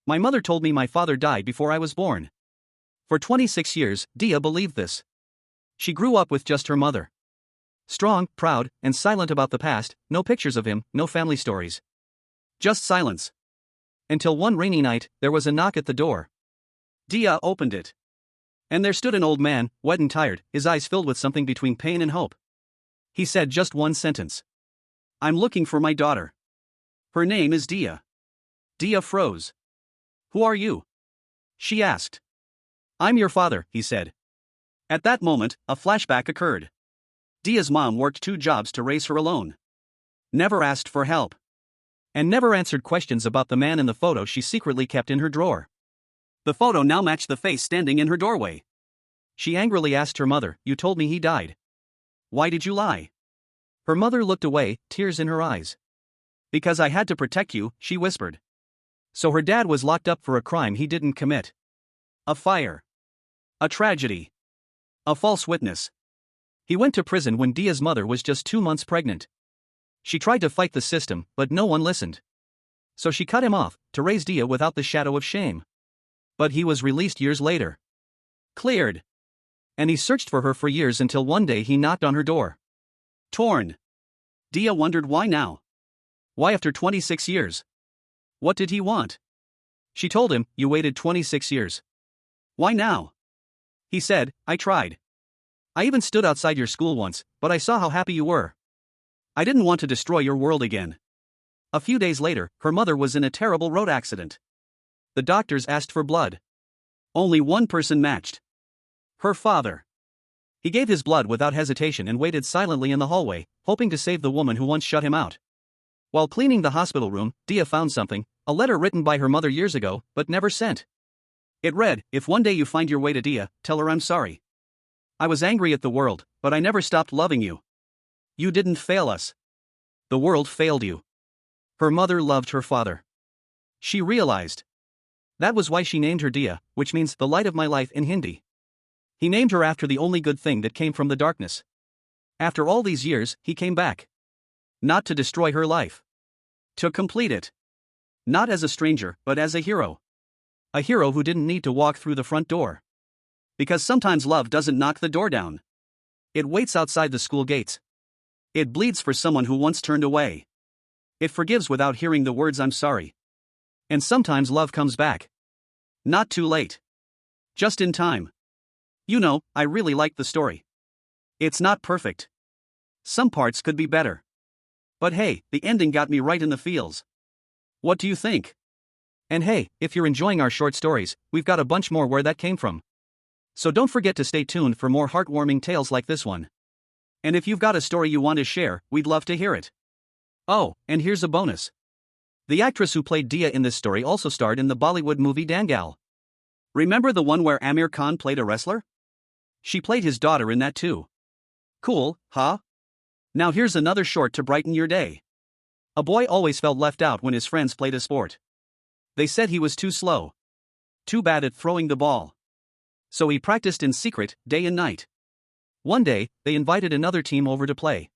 My mother told me my father died before I was born. For 26 years, Diya believed this. She grew up with just her mother. Strong, proud, and silent about the past, no pictures of him, no family stories. Just silence. Until one rainy night, there was a knock at the door. Diya opened it. And there stood an old man, wet and tired, his eyes filled with something between pain and hope. He said just one sentence. "I'm looking for my daughter. Her name is Diya." Diya froze. "Who are you?" she asked. "I'm your father," he said. At that moment, a flashback occurred. Diya's mom worked 2 jobs to raise her alone. Never asked for help. And never answered questions about the man in the photo she secretly kept in her drawer. The photo now matched the face standing in her doorway. She angrily asked her mother, "You told me he died. Why did you lie?" Her mother looked away, tears in her eyes. "Because I had to protect you," she whispered. So her dad was locked up for a crime he didn't commit. A fire. A tragedy. A false witness. He went to prison when Diya's mother was just 2 months pregnant. She tried to fight the system, but no one listened. So she cut him off, to raise Diya without the shadow of shame. But he was released years later. Cleared. And he searched for her for years until one day he knocked on her door. Torn. Diya wondered why now. Why after 26 years? What did he want? She told him, "You waited 26 years. Why now?" He said, "I tried. I even stood outside your school once, but I saw how happy you were. I didn't want to destroy your world again." A few days later, her mother was in a terrible road accident. The doctors asked for blood. Only one person matched. Her father. He gave his blood without hesitation and waited silently in the hallway, hoping to save the woman who once shut him out. While cleaning the hospital room, Diya found something, a letter written by her mother years ago, but never sent. It read, "If one day you find your way to Diya, tell her I'm sorry. I was angry at the world, but I never stopped loving you. You didn't fail us. The world failed you." Her mother loved her father. She realized. That was why she named her Diya, which means the light of my life in Hindi. He named her after the only good thing that came from the darkness. After all these years, he came back. Not to destroy her life. To complete it. Not as a stranger, but as a hero. A hero who didn't need to walk through the front door. Because sometimes love doesn't knock the door down. It waits outside the school gates. It bleeds for someone who once turned away. It forgives without hearing the words "I'm sorry." And sometimes love comes back. Not too late. Just in time. You know, I really liked the story. It's not perfect. Some parts could be better. But hey, the ending got me right in the feels. What do you think? And hey, if you're enjoying our short stories, we've got a bunch more where that came from. So don't forget to stay tuned for more heartwarming tales like this one. And if you've got a story you want to share, we'd love to hear it. Oh, and here's a bonus. The actress who played Diya in this story also starred in the Bollywood movie Dangal. Remember the one where Amir Khan played a wrestler? She played his daughter in that too. Cool, huh? Now here's another short to brighten your day. A boy always felt left out when his friends played a sport. They said he was too slow. Too bad at throwing the ball. So he practiced in secret, day and night. One day, they invited another team over to play.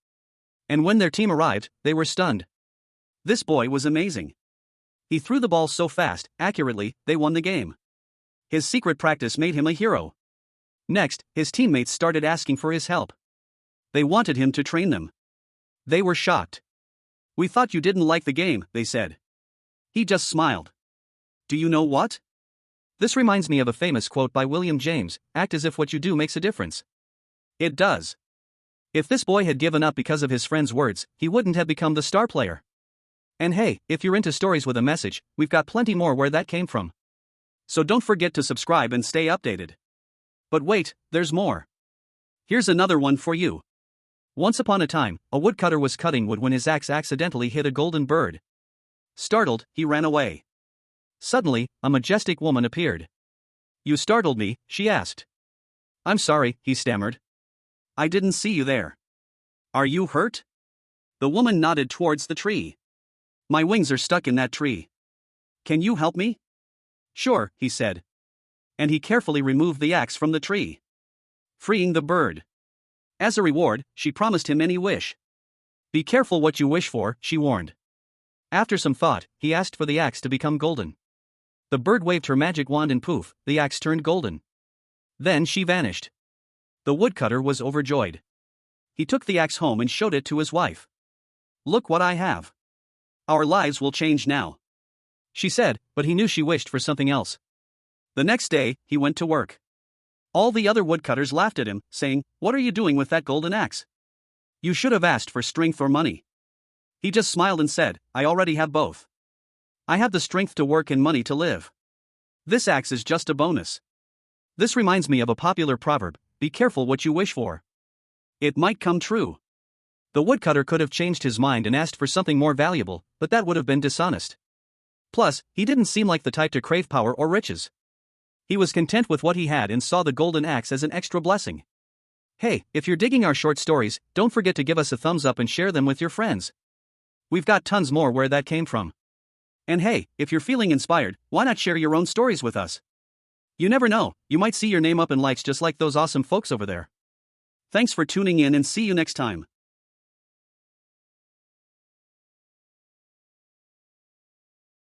And when their team arrived, they were stunned. This boy was amazing. He threw the ball so fast, accurately, they won the game. His secret practice made him a hero. Next, his teammates started asking for his help. They wanted him to train them. They were shocked. "We thought you didn't like the game," they said. He just smiled. Do you know what? This reminds me of a famous quote by William James, "Act as if what you do makes a difference." It does. If this boy had given up because of his friend's words, he wouldn't have become the star player. And hey, if you're into stories with a message, we've got plenty more where that came from. So don't forget to subscribe and stay updated. But wait, there's more. Here's another one for you. Once upon a time, a woodcutter was cutting wood when his axe accidentally hit a golden bird. Startled, he ran away. Suddenly, a majestic woman appeared. "You startled me," she asked. "I'm sorry," he stammered. "I didn't see you there. Are you hurt?" The woman nodded towards the tree. "My wings are stuck in that tree. Can you help me?" "Sure," he said. And he carefully removed the axe from the tree, freeing the bird. As a reward, she promised him any wish. "Be careful what you wish for," she warned. After some thought, he asked for the axe to become golden. The bird waved her magic wand and poof, the axe turned golden. Then she vanished. The woodcutter was overjoyed. He took the axe home and showed it to his wife. "Look what I have. Our lives will change now," she said, but he knew she wished for something else. The next day, he went to work. All the other woodcutters laughed at him, saying, "What are you doing with that golden axe? You should have asked for strength or money." He just smiled and said, "I already have both. I have the strength to work and money to live. This axe is just a bonus." This reminds me of a popular proverb: be careful what you wish for. It might come true. The woodcutter could have changed his mind and asked for something more valuable, but that would have been dishonest. Plus, he didn't seem like the type to crave power or riches. He was content with what he had and saw the golden axe as an extra blessing. Hey, if you're digging our short stories, don't forget to give us a thumbs up and share them with your friends. We've got tons more where that came from. And hey, if you're feeling inspired, why not share your own stories with us? You never know, you might see your name up in likes just like those awesome folks over there. Thanks for tuning in and see you next time.